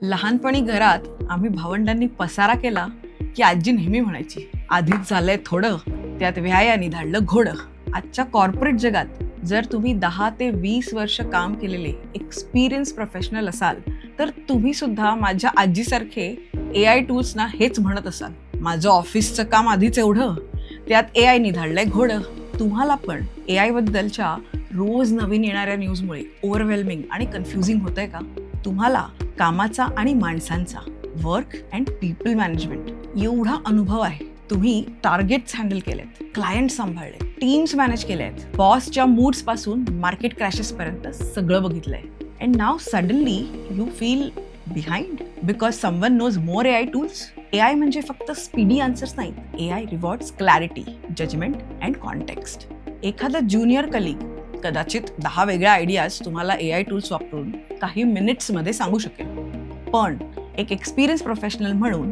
लहानपणी घरात आम्ही भावंडांनी पसारा केला की आजी नेहमी म्हणायची, आधीच झालंय थोडं, त्यात व्यायाने धाडलं घोडं. आजच्या कॉर्पोरेट जगात जर तुम्ही 10 ते 20 वर्ष काम केलेले एक्सपिरियन्स प्रोफेशनल असाल तर तुम्ही सुद्धा माझ्या आजीसारखे AI टूल्सना हेच म्हणत असाल, माझं ऑफिसचं काम आधीच एवढं, त्यात AIने धाडलंय घोडं. तुम्हाला पण AI बद्दलच्या रोज नवीन येणाऱ्या न्यूजमुळे ओव्हरवेल्मिंग आणि कन्फ्युजिंग होतंय का? तुम्हाला कामाचा आणि माणसांचा वर्क अँड पीपल मॅनेजमेंट एवढा अनुभव आहे. तुम्ही टार्गेट्स हँडल केलेत, क्लायंट सांभाळले, टीम्स मॅनेज केले आहेत, बॉसच्या मूड्स पासून मार्केट क्रॅशेस पर्यंत सगळं बघितलंय. And now suddenly you feel behind because someone knows more AI tools. AI म्हणजे फक्त स्पीडी आन्सर्स नाहीत. AI rewards clarity, judgement and context. एखादा ज्युनियर कलिग कदाचित 10 वेगळ्या आयडियाज तुम्हाला AI टूल्स वापरून काही मिनिट्समध्ये सांगू शकेल, पण एक एक्सपिरियन्स प्रोफेशनल म्हणून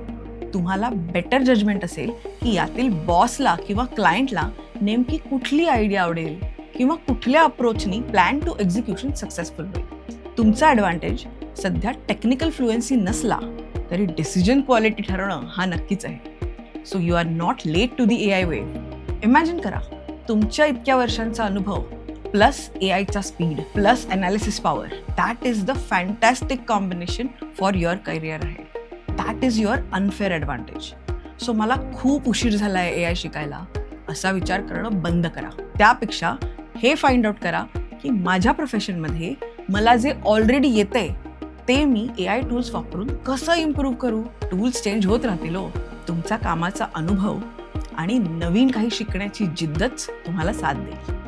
तुम्हाला बेटर जजमेंट असेल की यातील बॉसला किंवा क्लायंटला नेमकी कुठली आयडिया आवडेल किंवा कुठल्या अप्रोचनी प्लॅन टू एक्झिक्युशन सक्सेसफुल होईल. तुमचा ॲडव्हान्टेज सध्या टेक्निकल फ्लुएन्सी नसला तरी डिसिजन क्वालिटी ठरवणं हा नक्कीच आहे. So you are not late to the AI wave. Imagine करा, तुमच्या इतक्या वर्षांचा अनुभव प्लस AIचा speed plus analysis power. That is the fantastic combination for your career आहे. That is your unfair advantage. So मला खूप उशीर झाला आहे AI शिकायला असा विचार करणं बंद करा. त्यापेक्षा हे फाइंड आउट करा की माझ्या प्रोफेशनमध्ये मला जे ऑलरेडी येतंय ते मी AI टूल्स वापरून कसं इम्प्रूव्ह करू. टूल्स चेंज होत राहतील हो. तुमचा कामाचा अनुभव आणि नवीन काही शिकण्याची जिद्दच तुम्हाला साथ देईल.